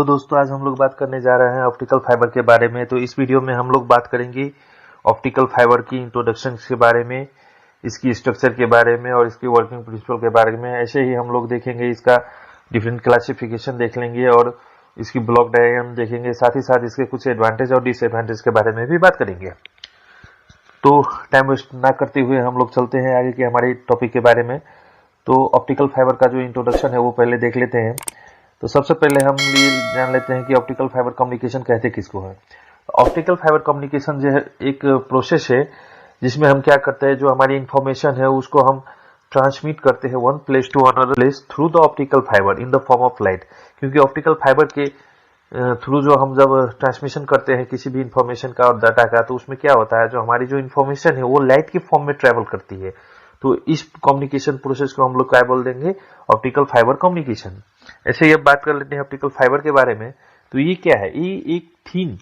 Hello दोस्तों, आज हम लोग बात करने जा रहे हैं ऑप्टिकल फाइबर के बारे में। तो इस वीडियो में हम लोग बात करेंगे ऑप्टिकल फाइबर की इंट्रोडक्शन के बारे में, इसकी स्ट्रक्चर के बारे में और इसकी वर्किंग प्रिंसिपल के बारे में। ऐसे ही हम लोग देखेंगे इसका डिफरेंट क्लासिफिकेशन देख लेंगे और इसकी ब्लॉक डायग्राम देखेंगे। साथ ही साथ इसके कुछ एडवांटेज और डिसएडवांटेज के बारे में भी बात करेंगे। तो टाइम वेस्ट ना करते हुए हम लोग चलते हैं आगे के हमारे टॉपिक के बारे में। तो ऑप्टिकल फाइबर का जो इंट्रोडक्शन है वो पहले देख लेते हैं। तो सबसे पहले हम ये जान लेते हैं कि ऑप्टिकल फाइबर कम्युनिकेशन कहते किसको है। ऑप्टिकल फाइबर कम्युनिकेशन जो है एक प्रोसेस है जिसमें हम क्या करते हैं, जो हमारी इंफॉर्मेशन है उसको हम ट्रांसमिट करते हैं one place to another place through the optical fibre in the form of light. क्योंकि ऑप्टिकल फाइबर के थ्रू जो हम जब ट्रांसमिशन करते हैं किसी भी इंफॉर्मेशन का और डाटा का, तो उसमें क्या होता है, जो हमारी जो इंफॉर्मेशन है वो लाइट के फॉर्म में ट्रेवल करती है। तो इस कम्युनिकेशन प्रोसेस को हम लोग क्या बोल देंगे, ऑप्टिकल फाइबर कम्युनिकेशन। ऐसे ही अब बात कर लेते हैं ऑप्टिकल फाइबर के बारे में। तो ये क्या है, ये एक थीन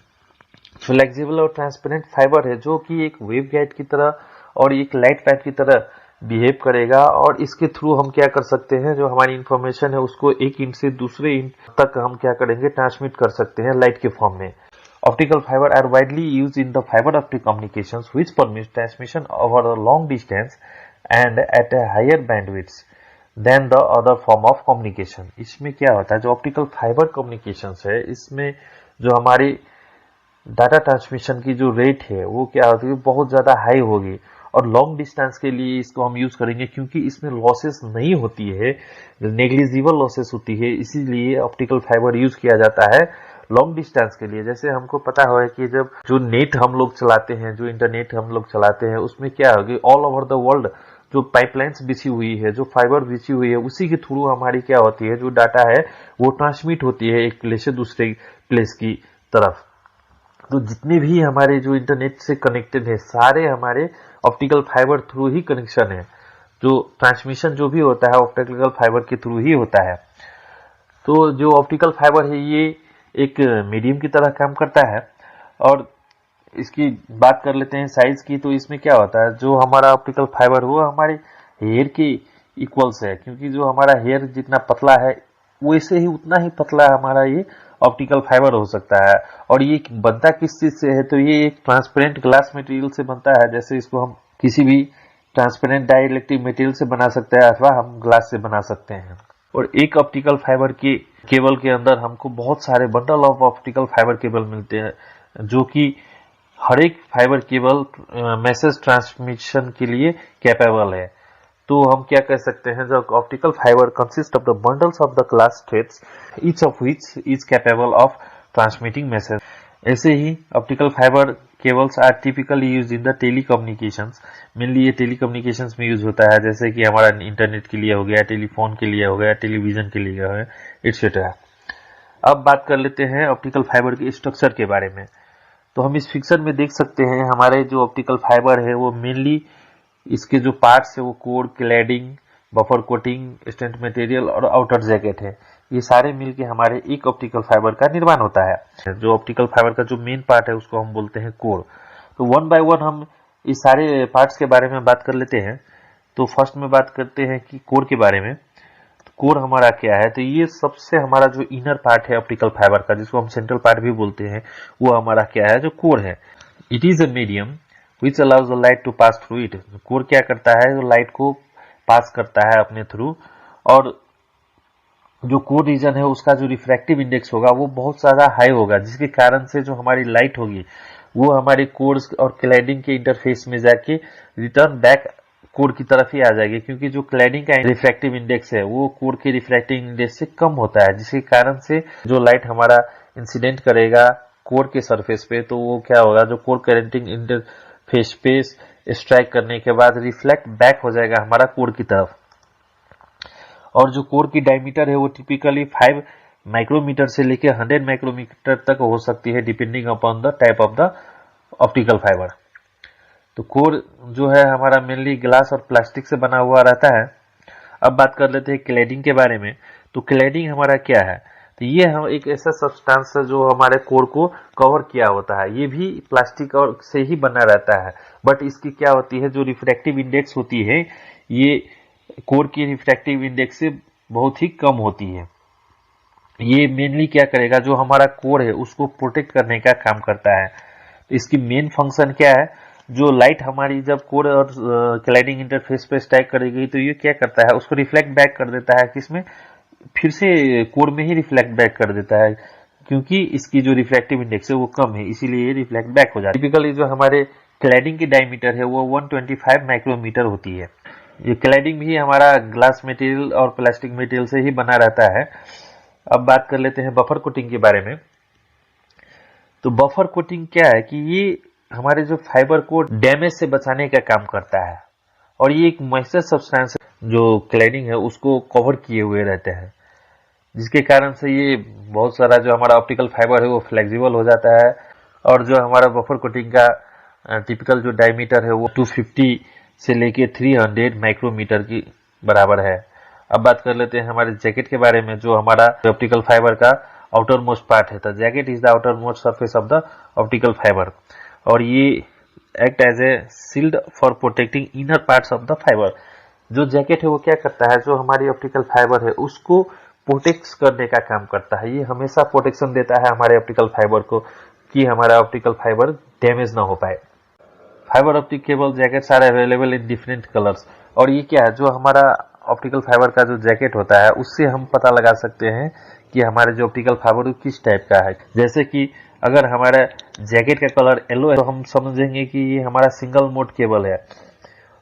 फ्लेक्सिबल और ट्रांसपेरेंट फाइबर है जो कि एक वेव गाइड की तरह और एक लाइट पाइप की तरह बिहेव करेगा। और इसके थ्रू हम क्या कर सकते हैं, जो हमारी इंफॉर्मेशन है उसको एक इंच से दूसरे इंच तक हम क्या करेंगे, ट्रांसमिट कर सकते हैं लाइट के फॉर्म में। Optical fiber are widely used in the fiber optic communications, which permits transmission over a long distance and at a higher bandwidth than the other form of communication। इसमें क्या होता है, जो ऑप्टिकल फाइबर कम्युनिकेशंस है इसमें जो हमारी data transmission की जो रेट है वो क्या होती है, बहुत ज़्यादा हाई होगी। और लॉन्ग डिस्टेंस के लिए इसको हम यूज़ करेंगे क्योंकि इसमें लॉसेस नहीं होती है, नेग्लिजिबल लॉसेस होती है, इसीलिए ऑप्टिकल फाइबर यूज़ किया जाता है लॉन्ग डिस्टेंस के लिए। जैसे हमको पता हो कि जब जो नेट हम लोग चलाते हैं, जो इंटरनेट हम लोग चलाते हैं, उसमें क्या होगी, ऑल ओवर द वर्ल्ड जो पाइपलाइंस बिछी हुई है, जो फाइबर बिछी हुई है, उसी के थ्रू हमारी क्या होती है, जो डाटा है वो ट्रांसमिट होती है एक प्लेस से दूसरे प्लेस की तरफ। तो जितने भी हमारे जो इंटरनेट से कनेक्टेड है सारे हमारे ऑप्टिकल फाइबर थ्रू ही कनेक्शन है। जो ट्रांसमिशन जो भी होता है ऑप्टिकल फाइबर के थ्रू ही होता है। तो जो ऑप्टिकल फाइबर है ये एक मीडियम की तरह काम करता है। और इसकी बात कर लेते हैं साइज की। तो इसमें क्या होता है, जो हमारा ऑप्टिकल फाइबर वो हमारे हेयर के इक्वल्स है, क्योंकि जो हमारा हेयर जितना पतला है वैसे ही उतना ही पतला हमारा ये ऑप्टिकल फाइबर हो सकता है। और ये बनता किस चीज से है, तो ये एक ट्रांसपेरेंट ग्लास मटेरियल से बनता है। जैसे इसको हम किसी भी ट्रांसपेरेंट डाइइलेक्ट्रिक मटेरियल से बना सकते हैं अथवा हम ग्लास से बना सकते हैं। और एक ऑप्टिकल फाइबर के केबल के अंदर हमको बहुत सारे bundle of optical fibre cable मिलते हैं, जो कि हर एक फाइबर केबल मैसेज ट्रांसमिशन के लिए कैपेबल है। तो हम क्या कह सकते हैं, जो optical fibre consist of the bundles of the glass threads each of which is capable of transmitting message. ऐसे ही optical fibre cables are typically use in the telecommunications. मेनली ये टेलीकम्युनिकेशंस में यूज होता है, जैसे कि हमारा इंटरनेट के लिए हो गया, टेलीफोन के लिए हो गया, टेलीविजन के लिए हो गया, एटसेट्रा। अब बात कर लेते हैं ऑप्टिकल फाइबर के स्ट्रक्चर के बारे में। तो हम इस पिक्चर में देख सकते हैं हमारे जो ऑप्टिकल फाइबर है वो मेनली इसके जो पार्ट्स है वो core, cladding, buffer coating, stent material और आउटर जैकेट है। ये सारे मिलके हमारे एक ऑप्टिकल फाइबर का निर्माण होता है। जो ऑप्टिकल फाइबर का जो मेन पार्ट है उसको हम बोलते हैं कोर। तो वन बाय वन हम इस सारे पार्ट्स के बारे में बात कर लेते हैं। तो फर्स्ट में बात करते हैं कि कोर के बारे में। कोर हमारा क्या है, तो ये सबसे हमारा जो इनर पार्ट है ऑप्टिकल फाइबर का, जिसको हम सेंट्रल पार्ट भी बोलते हैं, वो हमारा क्या है, जो कोर है। It is a medium which allows the light to pass through it। Core क्या करता है, जो लाइट को पास करता है अपने थ्रू। और जो कोर रीजन है उसका जो रिफ्रैक्टिव इंडेक्स होगा वो बहुत ज्यादा हाई होगा, जिसके कारण से जो हमारी लाइट होगी वो हमारे कोर और क्लैडिंग के इंटरफेस में जाके रिटर्न बैक कोर की तरफ ही आ जाएगी। क्योंकि जो क्लैडिंग का रिफ्रैक्टिव इंडेक्स है वो कोर के रिफ्रैक्टिव इंडेक्स से कम होता है, जिसके कारण से जो लाइट हमारा इंसिडेंट करेगा कोर के सरफेस पे, तो वो क्या होगा, जो कोर करेंटिंग इंटरफेस पे स्ट्राइक करने के बाद रिफ्लेक्ट बैक हो जाएगा हमारा कोर की तरफ। और जो कोर की डायमीटर है वो टिपिकली 5 माइक्रोमीटर से लेकर 100 माइक्रोमीटर तक हो सकती है, depending upon the type of the optical fibre. तो कोर जो है हमारा मेनली ग्लास और प्लास्टिक से बना हुआ रहता है। अब बात कर लेते हैं क्लैडिंग के बारे में। तो क्लैडिंग हमारा क्या है, तो ये हम एक ऐसा सब्सटेंस है जो हमारे कोर को कवर किया होता है। ये भी प्लास्टिक और से ही बना रहता है, बट इसकी क्या होती है, जो रिफ्रैक्टिव इंडेक्स होती है ये कोर की रिफ्रैक्टिव इंडेक्स से बहुत ही कम होती है। ये मेनली क्या करेगा, जो हमारा कोर है उसको प्रोटेक्ट करने का काम करता है। तो इसकी मेन फंक्शन क्या है, जो लाइट हमारी जब कोर और क्लाइडिंग इंटरफेस पे स्ट्राइक करेगी तो ये क्या करता है, उसको रिफ्लेक्ट बैक कर देता है, किसमें, फिर से कोर में ही रिफ्लेक्ट बैक कर देता है, क्योंकि इसकी जो रिफ्लेक्टिव इंडेक्स है वो कम है, इसीलिए ये रिफ्लेक्ट बैक हो जाता है। टिपिकली जो हमारे क्लैडिंग की डायमीटर है वो 125 माइक्रोमीटर होती है। ये क्लैडिंग भी हमारा ग्लास मटेरियल और प्लास्टिक मटेरियल से ही बना रहता है। अब बात कर लेते हैं बफर कोटिंग के बारे में। तो बफर कोटिंग क्या है कि ये हमारे जो फाइबर को डैमेज से बचाने का काम करता है, और ये एक मॉइस्चर सब्सटेंस जो क्लैडिंग है उसको कवर किए हुए रहते हैं, जिसके कारण से ये बहुत सारा जो हमारा ऑप्टिकल फाइबर है वो फ्लेक्सिबल हो जाता है। और जो हमारा बफर कोटिंग का टिपिकल जो डायमीटर है वो 250 से लेके 300 माइक्रोमीटर की बराबर है। अब बात कर लेते हैं हमारे जैकेट के बारे में, जो हमारा ऑप्टिकल फाइबर का आउटर मोस्ट पार्ट है। तो jacket is the outermost surface of the optical fibre, और ये act as a shield for protecting inner parts of the fibre. जो जैकेट है वो क्या करता है, जो हमारी ऑप्टिकल फाइबर है उसको प्रोटेक्ट करने का काम करता है। ये हमेशा प्रोटेक्शन देता है हमारे ऑप्टिकल फाइबर को, कि हमारा ऑप्टिकल फाइबर डैमेज ना हो पाए। Fibre optic cable jackets are available in different colours. और ये क्या है, जो हमारा ऑप्टिकल फाइबर का जो जैकेट होता है उससे हम पता लगा सकते हैं कि हमारे जो ऑप्टिकल फाइबर किस टाइप का है। जैसे कि अगर हमारा जैकेट का कलर येलो है तो हम समझेंगे कि ये हमारा सिंगल मोड केबल है,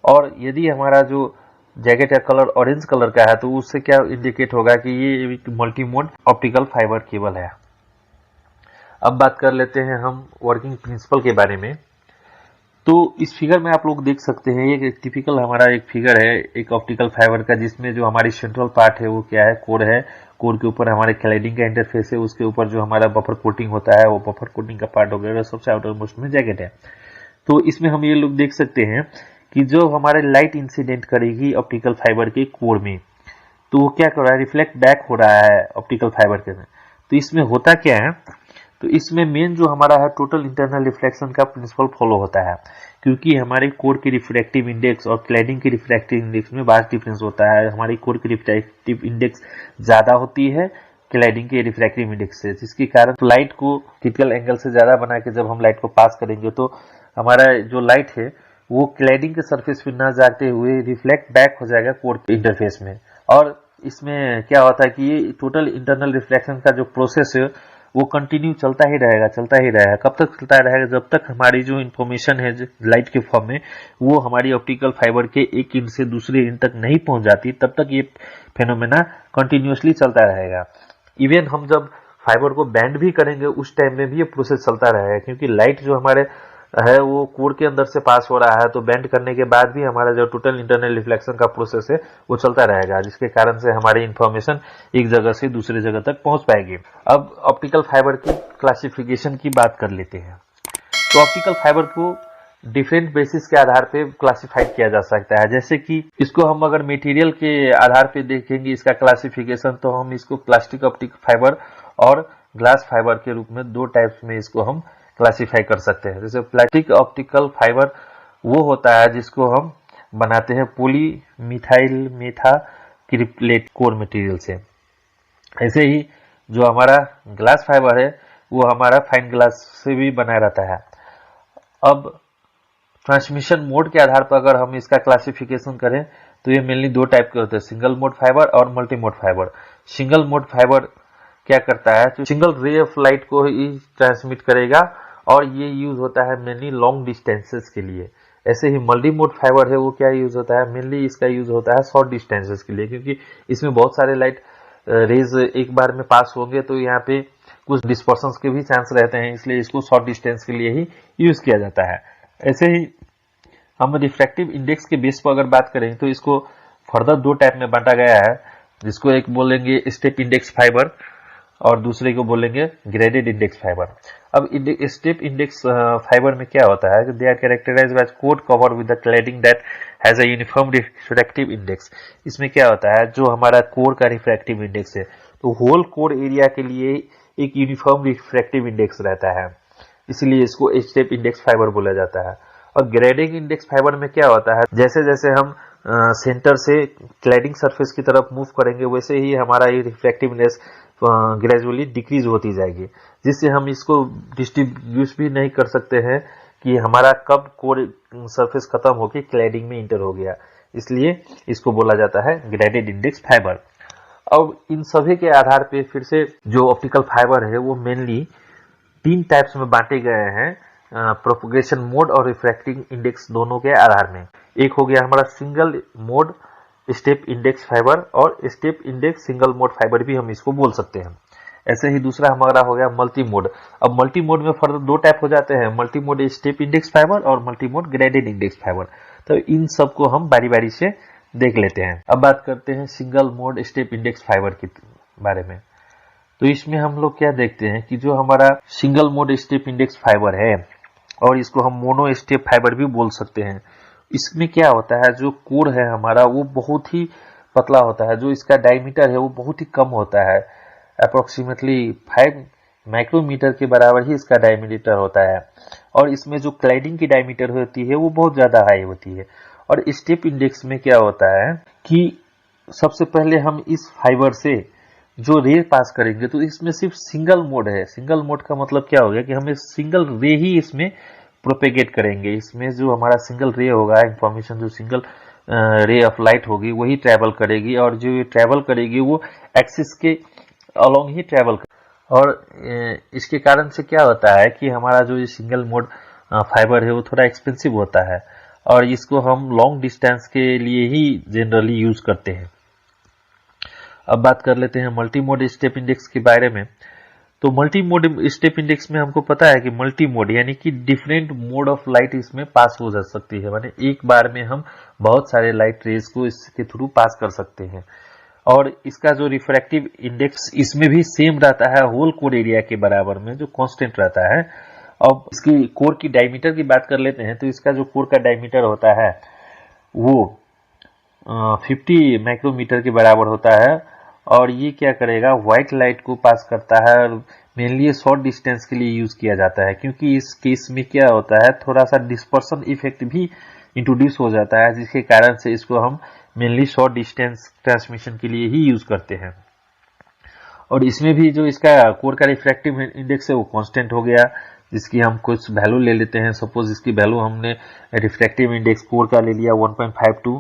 और यदि हमारा जो जैकेट का कलर ऑरेंज कलर का है तो उससे क्या इंडिकेट होगा कि ये multi mode optical fibre cable है। अब बात कर लेते हैं हम वर्किंग प्रिंसिपल के बारे में। तो इस फिगर में आप लोग देख सकते हैं, ये एक टिपिकल हमारा एक फिगर है एक ऑप्टिकल फाइबर का, जिसमें जो हमारी सेंट्रल पार्ट है वो क्या है, कोर है। कोर के ऊपर हमारे क्लैडिंग का इंटरफेस है, उसके ऊपर जो हमारा बफर कोटिंग होता है वो बफर कोटिंग का पार्ट हो गया, सबसे आउटर मोस्ट में जैकेट है। तो इसमें हम ये लोग देख सकते हैं कि जो हमारे लाइट इंसिडेंट करेगी ऑप्टिकल फाइबर के कोर में, तो वो क्या कर रहा है, रिफ्लेक्ट बैक हो रहा है ऑप्टिकल फाइबर के में। तो इसमें होता क्या है, तो इसमें मेन जो हमारा है टोटल इंटरनल रिफ्लेक्शन का प्रिंसिपल फॉलो होता है, क्योंकि हमारे कोर की रिफ्रैक्टिव इंडेक्स और क्लैडिंग की रिफ्रैक्टिव इंडेक्स में वास्ट डिफरेंस होता है। हमारी कोर की रिफ्रैक्टिव इंडेक्स ज्यादा होती है क्लैडिंग के रिफ्रैक्टिव इंडेक्स से, जिसके कारण लाइट को क्रिटिकल एंगल से ज्यादा बना के जब हम लाइट को पास करेंगे तो हमारा जो लाइट है वो क्लैडिंग के सरफेस पे ना जाते हुए रिफ्लेक्ट बैक हो जाएगा कोर इंटरफेस में। और इसमें क्या होता है कि ये टोटल इंटरनल रिफ्लेक्शन का जो प्रोसेस है वो कंटिन्यू चलता ही रहेगा। कब तक चलता रहेगा, जब तक हमारी जो इन्फॉर्मेशन है लाइट के फॉर्म में वो हमारी ऑप्टिकल फाइबर के एक इंड से दूसरे इंड तक नहीं पहुंच जाती, तब तक ये फेनोमेना कंटिन्यूअसली चलता रहेगा। इवन हम जब फाइबर को बैंड भी करेंगे उस टाइम में भी ये प्रोसेस चलता रहेगा, क्योंकि लाइट जो हमारे है वो कोर के अंदर से पास हो रहा है, तो बैंड करने के बाद भी हमारा जो टोटल इंटरनल रिफ्लेक्शन का प्रोसेस है वो चलता रहेगा, जिसके कारण से हमारी इंफॉर्मेशन एक जगह से दूसरी जगह तक पहुंच पाएगी। अब ऑप्टिकल फाइबर की क्लासिफिकेशन की बात कर लेते हैं। तो ऑप्टिकल फाइबर को डिफरेंट बेसिस के आधार पे क्लासिफाइड किया जा सकता है। जैसे कि इसको हम अगर मटेरियल के आधार पे देखेंगे इसका क्लासिफिकेशन, तो हम इसको प्लास्टिक ऑप्टिक फाइबर और ग्लास फाइबर के रूप में दो टाइप्स में इसको हम क्लासिफाई कर सकते हैं। जैसे प्लास्टिक ऑप्टिकल फाइबर वो होता है जिसको हम बनाते हैं पॉली मिथाइल मेथा क्रिप्लेट कोर मटेरियल से। ऐसे ही जो हमारा ग्लास फाइबर है वो हमारा फाइन ग्लास से भी बना रहता है। अब ट्रांसमिशन मोड के आधार पर अगर हम इसका क्लासिफिकेशन करें तो ये मेनली दो टाइप के होते हैं, सिंगल मोड फाइबर और multi mode fibre. Single mode fibre क्या करता है, तो सिंगल रे ऑफ लाइट को ही ट्रांसमिट करेगा, और ये यूज होता है मेनली लॉन्ग डिस्टेंसेस के लिए। ऐसे ही मल्टी मोड फाइबर है वो क्या यूज होता है, मेनली इसका यूज होता है शॉर्ट डिस्टेंसेस के लिए, क्योंकि इसमें बहुत सारे लाइट रेज एक बार में पास होंगे तो यहाँ पे कुछ डिस्पर्सन के भी चांस रहते हैं, इसलिए इसको शॉर्ट डिस्टेंस के लिए ही यूज किया जाता है। ऐसे ही हम रिफ्रैक्टिव इंडेक्स के बेस पर अगर बात करें तो इसको फर्दर दो टाइप में बांटा गया है, जिसको एक बोलेंगे स्टेप इंडेक्स फाइबर और दूसरे को बोलेंगे ग्रेडेड इंडेक्स फाइबर। अब स्टेप इंडेक्स फाइबर में क्या होता है, they are characterised by core cover with the cladding that has a uniform refractive index. इसमें क्या होता है, जो हमारा कोर का रिफ्रैक्टिव इंडेक्स है तो होल कोर एरिया के लिए एक यूनिफॉर्म रिफ्रैक्टिव इंडेक्स रहता है, इसलिए इसको स्टेप इंडेक्स फाइबर बोला जाता है। और ग्रेडिंग इंडेक्स फाइबर में क्या होता है, जैसे जैसे हम सेंटर से क्लैडिंग सरफेस की तरफ मूव करेंगे, वैसे ही हमारा ये रिफ्रैक्टिवनेस ग्रेजुअली डिक्रीज होती जाएगी, जिससे हम इसको डिस्ट्रीब्यूट भी नहीं कर सकते हैं कि हमारा कब कोर सरफेस खत्म होकर क्लैडिंग में इंटर हो गया। इसलिए इसको बोला जाता है ग्रेडेड इंडेक्स फाइबर। अब इन सभी के आधार पे फिर से जो ऑप्टिकल फाइबर है वो मेनली 3 टाइप्स में बांटे गए हैं, प्रोपगेशन मोड और रिफ्रैक्टिंग इंडेक्स दोनों के आधार में। एक हो गया हमारा single mode step index fibre, और step index single mode fibre भी हम इसको बोल सकते हैं। ऐसे ही दूसरा हमारा हो गया मल्टी मोड। अब मल्टी मोड में फर्दर 2 टाइप हो जाते हैं, multi mode step index fibre और multi mode graded index fibre. तो इन सबको हम बारी बारी से देख लेते हैं। अब बात करते हैं single mode step index fibre के बारे में। तो इसमें हम लोग क्या देखते हैं कि जो हमारा single mode step index fibre है, और इसको हम मोनो स्टेप फाइबर भी बोल सकते हैं, इसमें क्या होता है, जो कोर है हमारा वो बहुत ही पतला होता है, जो इसका डायमीटर है वो बहुत ही कम होता है, अप्रोक्सीमेटली 5 माइक्रोमीटर के बराबर ही इसका डायमीटर होता है। और इसमें जो क्लाइडिंग की डायमीटर होती है वो बहुत ज्यादा हाई होती है। और स्टेप इंडेक्स में क्या होता है कि सबसे पहले हम इस फाइबर से जो रे पास करेंगे, तो इसमें सिर्फ सिंगल मोड है। सिंगल मोड का मतलब क्या हो गया कि हमें सिंगल रे ही इसमें प्रोपेगेट करेंगे। इसमें जो हमारा सिंगल रे होगा, इंफॉर्मेशन जो सिंगल रे ऑफ लाइट होगी वही ट्रैवल करेगी, और जो ये ट्रैवल करेगी वो एक्सिस के अलोंग ही ट्रैवल करेगी। और इसके कारण से क्या होता है कि हमारा जो ये सिंगल मोड फाइबर है वो थोड़ा एक्सपेंसिव होता है, और इसको हम लॉन्ग डिस्टेंस के लिए ही जनरली यूज करते हैं। अब बात कर लेते हैं मल्टी मोड स्टेप इंडेक्स के बारे में। तो मल्टी मोड स्टेप इंडेक्स में हमको पता है कि मल्टी मोड यानी कि डिफरेंट मोड ऑफ लाइट इसमें पास हो जा सकती है, माने एक बार में हम बहुत सारे लाइट रेज को इसके थ्रू पास कर सकते हैं। और इसका जो रिफ्रैक्टिव इंडेक्स इसमें भी सेम रहता है, होल कोर एरिया के बराबर में जो कांस्टेंट रहता है। अब इसकी कोर की डायमीटर की बात कर लेते हैं, तो इसका जो कोर का डायमीटर होता है वो 50 माइक्रोमीटर के बराबर होता है, और ये क्या करेगा, व्हाइट लाइट को पास करता है, और मेनली शॉर्ट डिस्टेंस के लिए यूज किया जाता है, क्योंकि इस केस में क्या होता है थोड़ा सा डिस्पर्सन इफेक्ट भी इंट्रोड्यूस हो जाता है, जिसके कारण से इसको हम मेनली शॉर्ट डिस्टेंस ट्रांसमिशन के लिए ही यूज करते हैं। और इसमें भी जो इसका कोर का रिफ्रैक्टिव इंडेक्स है वो कांस्टेंट हो गया, जिसकी हम कुछ वैल्यू ले लेते हैं। सपोज इसकी वैल्यू हमने रिफ्रैक्टिव इंडेक्स कोर का ले लिया 1.52,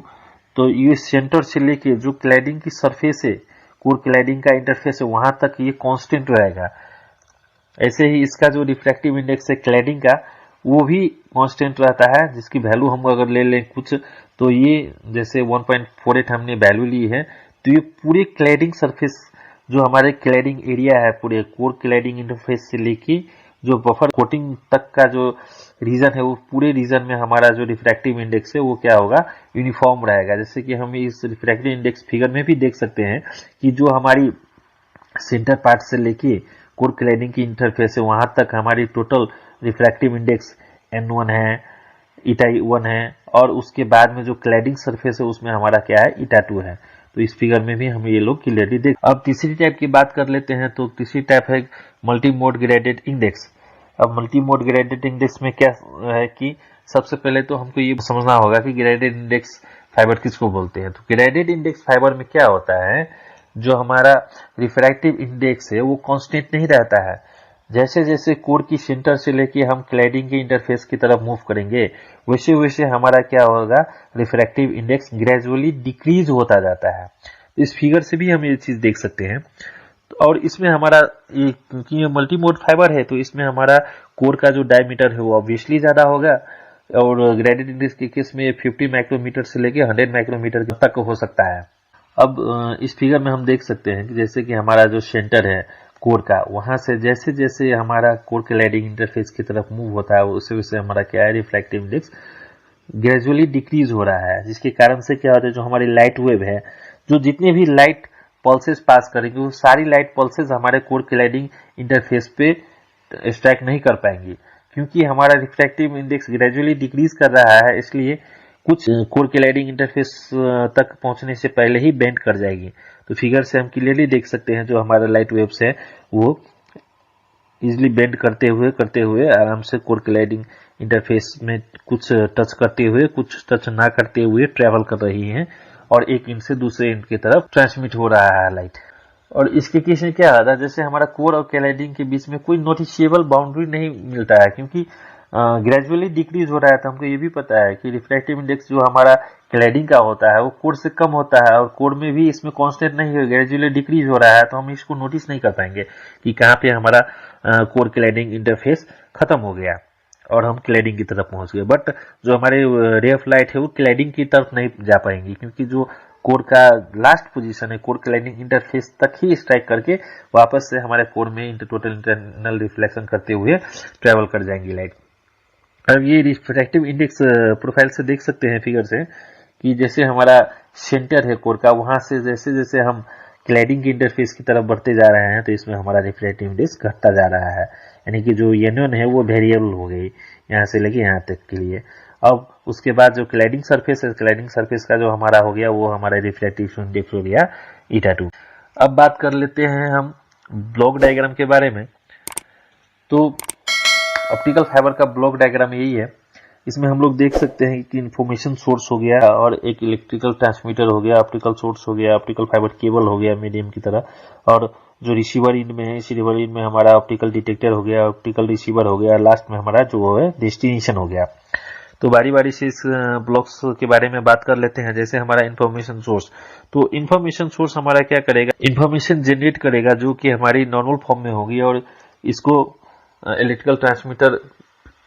तो ये सेंटर से लेके जो क्लैडिंग की सरफेस है, कोर क्लैडिंग का इंटरफेस है, वहां तक ये कांस्टेंट रहेगा। ऐसे ही इसका जो रिफ्रैक्टिव इंडेक्स है क्लैडिंग का वो भी कांस्टेंट रहता है, जिसकी वैल्यू हम अगर ले लें कुछ, तो ये जैसे 1.48 हमने वैल्यू ली है, तो ये पूरे क्लैडिंग सरफेस जो हमारे क्लैडिंग एरिया है, पूरे कोर क्लैडिंग इंटरफेस से लेके जो बफर कोटिंग तक का जो रीजन है, वो पूरे रीजन में हमारा जो रिफ्रैक्टिव इंडेक्स है वो क्या होगा, यूनिफॉर्म रहेगा। जैसे कि हम इस रिफ्रैक्टिव इंडेक्स फिगर में भी देख सकते हैं कि जो हमारी सेंटर पार्ट से लेके कोर क्लैडिंग की इंटरफेस है वहां तक हमारी टोटल रिफ्रैक्टिव इंडेक्स N1 है, ईटा 1 है, और उसके बाद में जो क्लैडिंग सरफेस है उसमें हमारा क्या है, ईटा 2 है। तो इस फिगर में भी हम ये लोग क्लियरली देख। अब तीसरी टाइप की बात कर लेते हैं, तो तीसरी टाइप है मल्टी मोड ग्रेडेड इंडेक्स। अब मल्टी मोड ग्रेडेड इंडेक्स में क्या है कि सबसे पहले तो हमको ये समझना होगा कि ग्रेडेड इंडेक्स फाइबर किसको बोलते हैं। तो ग्रेडेड इंडेक्स फाइबर में क्या होता है, जो हमारा रिफ्रैक्टिव इंडेक्स है वो कांस्टेंट नहीं रहता है। जैसे जैसे कोर की सेंटर से लेके हम क्लैडिंग के इंटरफेस की तरफ मूव करेंगे, वैसे वैसे हमारा क्या होगा, रिफ्रैक्टिव इंडेक्स ग्रेजुअली डिक्रीज होता जाता है। इस फिगर से भी हम ये चीज देख सकते हैं। और इसमें हमारा क्योंकि ये मल्टी मोड फाइबर है, तो इसमें हमारा कोर का जो डायमीटर है वो ऑब्वियसली ज्यादा होगा, और ग्रेडेड इंडेक्स के केस में 50 माइक्रोमीटर से लेके 100 माइक्रोमीटर तक हो सकता है। अब इस फिगर में हम देख सकते हैं कि जैसे कि हमारा जो सेंटर है कोर का, वहां से जैसे जैसे हमारा कोर क्लैडिंग इंटरफेस की तरफ मूव होता है, उससे वैसे हमारा क्या है, रिफ्रैक्टिव इंडेक्स ग्रेजुअली डिक्रीज हो रहा है, जिसके कारण से क्या होता है, जो हमारी लाइट वेव है, जो जितने भी लाइट पल्सेस पास करेंगे वो सारी लाइट पल्सेस हमारे कोर क्लैडिंग इंटरफेस पे स्ट्राइक नहीं कर पाएंगी, क्योंकि हमारा रिफ्रैक्टिव इंडेक्स ग्रेजुअली डिक्रीज कर रहा है। इसलिए कुछ कोर क्लैडिंग इंटरफेस तक पहुंचने से पहले ही बेंड कर जाएगी। तो फिगर से हम क्लियरली देख सकते हैं जो हमारा लाइट वेव्स है वो इजिली बेंड करते हुए आराम से कोर क्लैडिंग इंटरफेस में कुछ टच करते हुए कुछ टच ना करते हुए ट्रेवल कर रही हैं और एक इंड से दूसरे इंड की तरफ ट्रांसमिट हो रहा है लाइट। और इसके केस में क्या आता है, जैसे हमारा कोर और कैलाइडिंग के बीच में कोई नोटिशिएबल बाउंड्री नहीं मिलता है, क्योंकि ग्रेजुअली डिक्रीज हो रहा है। तो हमको ये भी पता है कि रिफ्रैक्टिव इंडेक्स जो हमारा क्लैडिंग का होता है वो कोर से कम होता है, और कोर में भी इसमें कांस्टेंट नहीं है, ग्रेजुअली डिक्रीज हो रहा है। तो हम इसको नोटिस नहीं कर पाएंगे कि कहाँ पे हमारा कोर क्लैडिंग इंटरफेस खत्म हो गया और हम क्लैडिंग की तरफ पहुंच गए। बट जो हमारे रे ऑफ लाइट है वो क्लैडिंग की तरफ नहीं जा पाएंगी, क्योंकि जो कोर का लास्ट पोजीशन है कोर क्लैडिंग इंटरफेस तक ही स्ट्राइक करके वापस से हमारे कोर में टोटल इंटरनल रिफ्लेक्शन करते हुए ट्रेवल कर जाएंगी लाइट। अब ये रिफ्रैक्टिव इंडेक्स प्रोफाइल से देख सकते हैं फिगर से कि जैसे हमारा सेंटर है कोर का, वहां से जैसे जैसे हम क्लैडिंग के इंटरफेस की तरफ बढ़ते जा रहे हैं तो इसमें हमारा रिफ्रैक्टिव इंडेक्स घटता जा रहा है, यानी कि जो n1 है वो वेरिएबल हो गई यहाँ से लेके यहाँ तक के लिए। अब उसके बाद जो क्लैडिंग सरफेस है, क्लैडिंग सरफेस का जो हमारा हो गया वो हमारा रिफ्रैक्टिव इंडेक्स हो गया eta2। अब बात कर लेते हैं हम ब्लॉक डायग्राम के बारे में। तो ऑप्टिकल फाइबर का ब्लॉक डायग्राम यही है। इसमें हम लोग देख सकते हैं कि इंफॉर्मेशन सोर्स हो गया और एक इलेक्ट्रिकल ट्रांसमीटर हो गया, ऑप्टिकल सोर्स हो गया, ऑप्टिकल फाइबर केबल हो गया मीडियम की तरह, और जो रिसीवर इंड में है रिसीवर इंड में हमारा ऑप्टिकल डिटेक्टर हो गया, ऑप्टिकल रिसीवर हो गया, लास्ट में हमारा जो है डेस्टिनेशन हो गया। तो बारी बारी से इस ब्लॉक्स के बारे में बात कर लेते हैं। जैसे हमारा इंफॉर्मेशन सोर्स, तो इंफॉर्मेशन सोर्स हमारा क्या करेगा, इंफॉर्मेशन जनरेट करेगा जो कि हमारी नॉर्मल फॉर्म में होगी, और इसको इलेक्ट्रिकल ट्रांसमीटर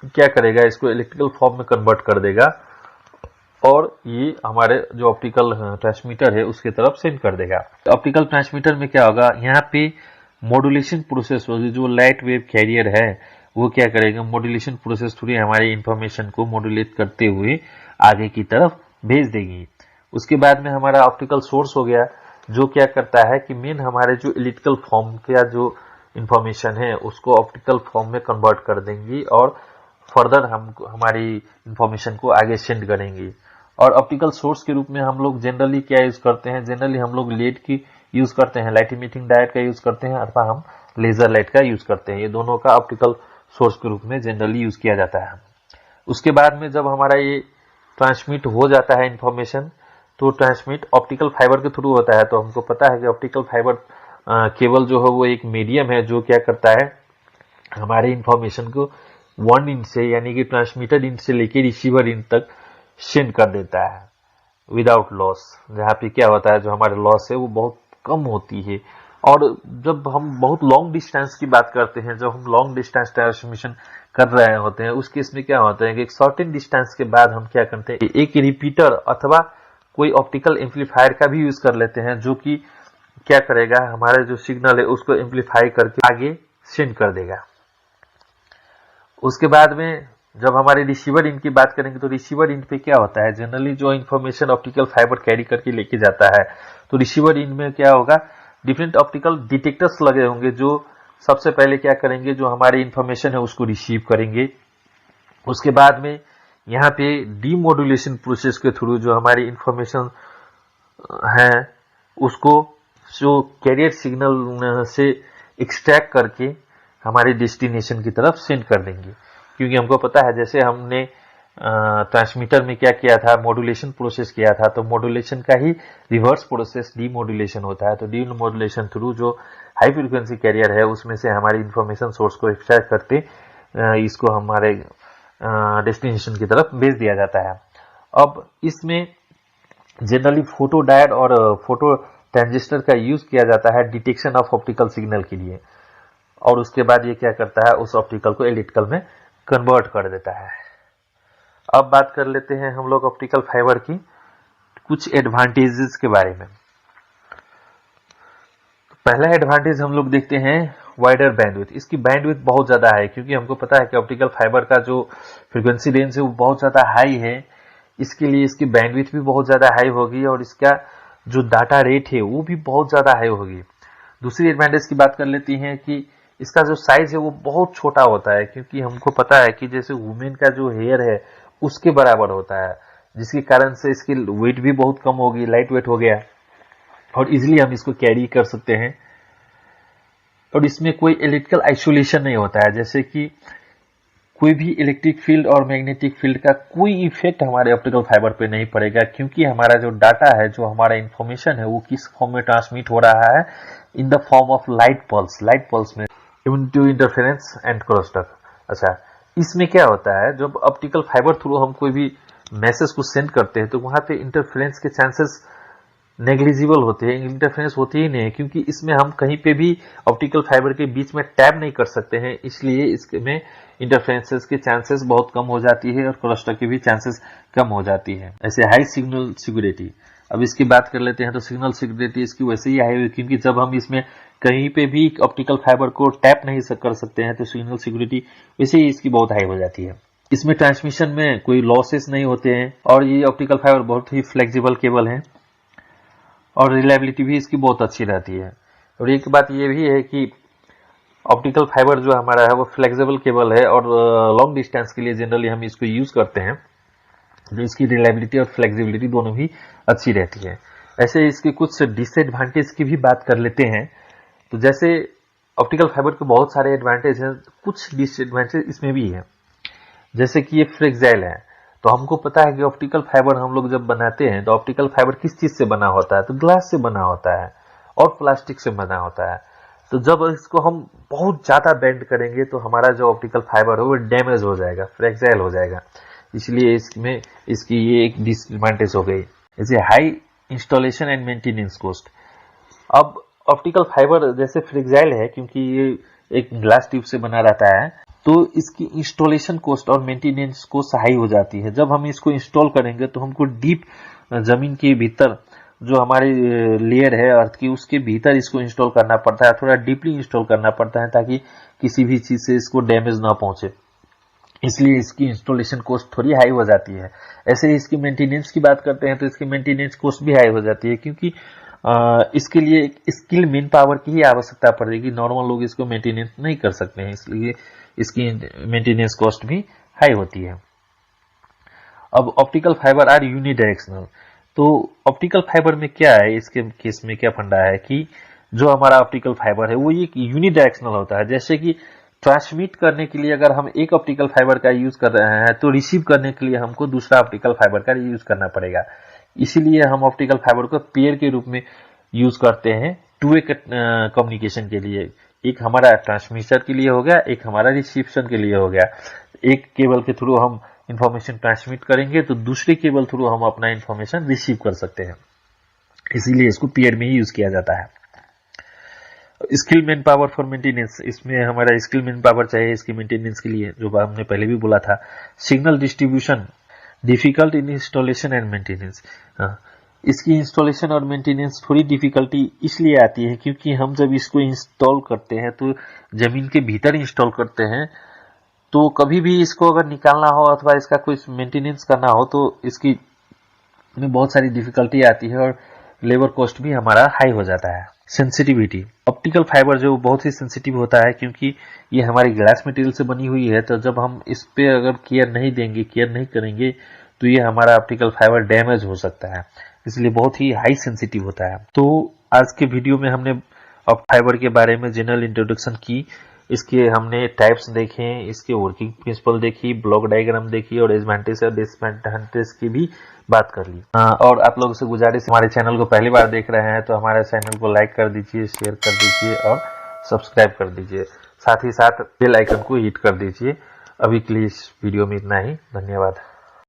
क्या करेगा, इसको इलेक्ट्रिकल फॉर्म में कन्वर्ट कर देगा और ये हमारे जो ऑप्टिकल ट्रांसमीटर है उसके तरफ सेंड कर देगा। ऑप्टिकल ट्रांसमीटर में क्या होगा, यहाँ पे मॉड्यूलेशन प्रोसेस होगी। जो लाइट वेव कैरियर है वो क्या करेगा, मॉड्यूलेशन प्रोसेस थ्रू हमारी इंफॉर्मेशन को मॉड्यूलेट करते हुए आगे की तरफ भेज देगी। उसके बाद में हमारा ऑप्टिकल सोर्स हो गया, जो क्या करता है कि मेन हमारे जो इलेक्ट्रिकल फॉर्म का जो इंफॉर्मेशन है उसको ऑप्टिकल फॉर्म में कन्वर्ट कर देंगी और फर्दर हम हमारी इंफॉर्मेशन को आगे सेंड करेंगी। और ऑप्टिकल सोर्स के रूप में हम लोग जनरली क्या यूज करते हैं, जनरली हम लोग लेड की यूज करते हैं, लाइट इमिटिंग डायोड का यूज करते हैं, अथवा हम लेजर लाइट का यूज करते हैं। ये दोनों का ऑप्टिकल सोर्स के रूप में जनरली यूज किया जाता है। उसके बाद में जब हमारा ये ट्रांसमिट हो जाता है इंफॉर्मेशन, तो ट्रांसमिट ऑप्टिकल फाइबर के थ्रू होता है। तो हमको पता है कि ऑप्टिकल फाइबर केबल जो है वो एक मीडियम है जो क्या करता है, हमारे इंफॉर्मेशन को वन इंच से यानी कि ट्रांसमीटर इंच से लेके रिसीवर इंच तक सेंड कर देता है विदाउट लॉस। जहाँ पे क्या होता है, जो हमारे लॉस है वो बहुत कम होती है। और जब हम बहुत लॉन्ग डिस्टेंस की बात करते हैं, जब हम लॉन्ग डिस्टेंस ट्रांसमिशन कर रहे होते हैं, उस केस में क्या होता है कि एक सर्टेन डिस्टेंस के बाद हम क्या करते हैं, एक रिपीटर अथवा कोई ऑप्टिकल एम्पलीफायर का भी यूज कर लेते हैं, जो कि क्या करेगा, हमारे जो सिग्नल है उसको एम्पलीफाई करके आगे सेंड कर देगा। उसके बाद में जब हमारे रिसीवर इंड की बात करेंगे, तो रिसीवर इंड पे क्या होता है, जनरली जो इंफॉर्मेशन ऑप्टिकल फाइबर कैरी करके लेके जाता है, तो रिसीवर इंड में क्या होगा, डिफरेंट ऑप्टिकल डिटेक्टर्स लगे होंगे जो सबसे पहले क्या करेंगे, जो हमारी इंफॉर्मेशन है उसको रिसीव करेंगे। उसके बाद में यहाँ पे डीमोडुलेशन प्रोसेस के थ्रू जो हमारी इंफॉर्मेशन है उसको जो कैरियर सिग्नल से एक्सट्रैक्ट करके हमारे डेस्टिनेशन की तरफ सेंड कर देंगे। क्योंकि हमको पता है, जैसे हमने ट्रांसमीटर में क्या किया था, मॉड्यूलेशन प्रोसेस किया था, तो मॉड्यूलेशन का ही रिवर्स प्रोसेस डीमॉड्यूलेशन होता है। तो डीमॉड्यूलेशन थ्रू जो हाई फ्रीक्वेंसी कैरियर है उसमें से हमारी इंफॉर्मेशन सोर्स को एक्सट्रैक्ट करते इसको हमारे डेस्टिनेशन की तरफ भेज दिया जाता है। अब इसमें जनरली फोटो डायोड और फोटो ट्रांजिस्टर का यूज किया जाता है डिटेक्शन ऑफ ऑप्टिकल सिग्नल के लिए, और उसके बाद ये क्या करता है, उस ऑप्टिकल को इलेक्ट्रिकल में कन्वर्ट कर देता है। अब बात कर लेते हैं हम लोग ऑप्टिकल फाइबर की कुछ एडवांटेजेस के बारे में। पहला एडवांटेज हम लोग देखते हैं वाइडर बैंडविड्थ। इसकी बैंडविड्थ बहुत ज्यादा है, क्योंकि हमको पता है कि ऑप्टिकल फाइबर का जो फ्रीक्वेंसी रेंज है वो बहुत ज्यादा हाई है, इसके लिए इसकी बैंडविड्थ भी बहुत ज्यादा हाई होगी और इसका जो डाटा रेट है वो भी बहुत ज्यादा हाई होगी। दूसरी एडवांटेज की बात कर लेती हैं कि इसका जो साइज है वो बहुत छोटा होता है, क्योंकि हमको पता है कि जैसे वुमेन का जो हेयर है उसके बराबर होता है, जिसके कारण से इसकी वेट भी बहुत कम होगी, लाइट वेट हो गया और इजिली हम इसको कैरी कर सकते हैं। और इसमें कोई इलेक्ट्रिकल आइसोलेशन नहीं होता है, जैसे कि कोई भी इलेक्ट्रिक फील्ड और मैग्नेटिक फील्ड का कोई इफेक्ट हमारे ऑप्टिकल फाइबर पे नहीं पड़ेगा, क्योंकि हमारा जो डाटा है, जो हमारा इंफॉर्मेशन है, वो किस फॉर्म में ट्रांसमिट हो रहा है, इन the form of light pulse में टू इंटरफेरेंस एंड क्रॉसटॉक। अच्छा, इसमें क्या होता है, जब ऑप्टिकल फाइबर थ्रू हम कोई भी मैसेज को सेंड करते हैं तो वहां पे इंटरफेरेंस के चांसेस नेग्लिजिबल होते हैं, इंटरफेरेंस होती ही नहीं है, क्योंकि इसमें हम कहीं पे भी ऑप्टिकल फाइबर के बीच में टैप नहीं कर सकते हैं, इसलिए इसमें इंटरफेरेंसेस के चांसेस बहुत कम हो जाती है और क्रॉसटॉक की भी चांसेस कम हो जाती है। ऐसे हाई सिग्नल सिक्योरिटी, अब इसकी बात कर लेते हैं तो सिग्नल सिक्योरिटी इसकी वैसे ही हाई हुई, क्योंकि जब हम इसमें कहीं पे भी ऑप्टिकल फाइबर को टैप नहीं कर सकते हैं तो सिग्नल सिक्योरिटी वैसे ही इसकी बहुत हाई हो जाती है। इसमें ट्रांसमिशन में कोई लॉसेस नहीं होते हैं और ये ऑप्टिकल फाइबर बहुत ही फ्लेक्सिबल केबल है और रिलायबिलिटी भी इसकी बहुत अच्छी रहती है। और एक बात ये भी है कि ऑप्टिकल फाइबर जो हमारा है वो फ्लेक्सिबल केबल है और लॉन्ग डिस्टेंस के लिए जनरली हम इसको यूज करते हैं, जो इसकी रिलायबिलिटी और फ्लेक्सिबिलिटी दोनों भी अच्छी रहती है। ऐसे इसके कुछ डिसएडवांटेज की भी बात कर लेते हैं। तो जैसे ऑप्टिकल फाइबर के बहुत सारे एडवांटेज हैं, कुछ डिसएडवांटेज इसमें भी है, जैसे कि ये फ्लेक्साइल है। तो हमको पता है कि ऑप्टिकल फाइबर हम लोग जब बनाते हैं तो ऑप्टिकल फाइबर किस चीज से बना होता है, तो ग्लास से बना होता है और प्लास्टिक से बना होता है। तो जब इसको हम बहुत ज्यादा बेंड करेंगे तो हमारा जो ऑप्टिकल फाइबर है वो डैमेज हो जाएगा, फ्लेक्साइल हो जाएगा, इसलिए इसमें इसकी ये एक डिसएडवांटेज हो गई। जैसे high installation and maintenance cost. अब ऑप्टिकल फाइबर जैसे फ्लेक्साइल है, क्योंकि ये एक ग्लास ट्यूब से बना रहता है, तो इसकी इंस्टॉलेशन कॉस्ट और मेंटेनेंस कॉस्ट हाई हो जाती है। जब हम इसको इंस्टॉल करेंगे तो हमको डीप जमीन के भीतर जो हमारी लेयर है अर्थ की, उसके भीतर इसको इंस्टॉल करना पड़ता है, थोड़ा डीपली इंस्टॉल करना पड़ता है ताकि किसी भी चीज से इसको डैमेज ना पहुंचे, इसलिए इसकी इंस्टॉलेशन कॉस्ट थोड़ी हाई हो जाती है। ऐसे ही इसकी मेंटेनेंस की बात करते हैं तो इसकी मेंटेनेंस कॉस्ट भी हाई हो जाती है, क्योंकि इसके लिए एक स्किल मैन पावर की ही आवश्यकता पड़ेगी, नॉर्मल लोग इसको मेंटेनेंस नहीं कर सकते हैं, इसलिए इसकी मेंटेनेंस कॉस्ट भी हाई होती है। अब ऑप्टिकल फाइबर आर यूनिडायरेक्शनल। तो ऑप्टिकल फाइबर में क्या है, इसके केस में क्या फंडा है कि जो हमारा ऑप्टिकल फाइबर है वो ये यूनिडायरेक्शनल होता है। जैसे कि ट्रांसमिट करने के लिए अगर हम एक ऑप्टिकल फाइबर का यूज कर रहे हैं तो रिसीव करने के लिए हमको दूसरा ऑप्टिकल फाइबर का यूज करना पड़ेगा, इसीलिए हम ऑप्टिकल फाइबर को पेयर के रूप में यूज करते हैं टू वे कम्युनिकेशन के लिए। एक हमारा ट्रांसमीटर के लिए हो गया, एक हमारा रिसीप्शन के लिए हो गया। एक केबल के थ्रू हम इंफॉर्मेशन ट्रांसमिट करेंगे तो दूसरे केबल थ्रू हम अपना इंफॉर्मेशन रिसीव कर सकते हैं, इसीलिए इसको पेयर में ही यूज किया जाता है। Skill man power for maintenance, इसमें हमारा स्किल मैन पावर चाहिए इसकी मेंटेनेंस के लिए, जो हमने पहले भी बोला था। Signal distribution difficult in installation and maintenance. इसकी इंस्टॉलेशन और मेंटेनेंस थोड़ी डिफिकल्टी इसलिए आती है क्योंकि हम जब इसको इंस्टॉल करते हैं तो जमीन के भीतर इंस्टॉल करते हैं, तो कभी भी इसको अगर निकालना हो अथवा इसका कोई मेंटेनेंस करना हो तो इसकी में बहुत सारी डिफिकल्टी आती है और लेबर कॉस्ट भी हमारा हाई हो जाता है। सेंसिटिविटी, ऑप्टिकल फाइबर जो बहुत ही सेंसिटिव होता है क्योंकि ये हमारी ग्लास मटेरियल से बनी हुई है, तो जब हम इस पे अगर केयर नहीं देंगे, केयर नहीं करेंगे तो ये हमारा ऑप्टिकल फाइबर डैमेज हो सकता है, इसलिए बहुत ही हाई सेंसिटिव होता है। तो आज के वीडियो में हमने फाइबर के बारे में जनरल इंट्रोडक्शन की, इसके हमने टाइप्स देखे, इसके वर्किंग प्रिंसिपल देखी, ब्लॉक डायग्राम देखी और एडवांटेज और डिसएडवांटेज की भी बात कर ली। और आप लोगों से गुजारिश, हमारे चैनल को पहली बार देख रहे हैं तो हमारे चैनल को लाइक कर दीजिए, शेयर कर दीजिए और सब्सक्राइब कर दीजिए, साथ ही साथ बेल आइकन को हिट कर दीजिए। अभी के लिए इस वीडियो में इतना ही, धन्यवाद।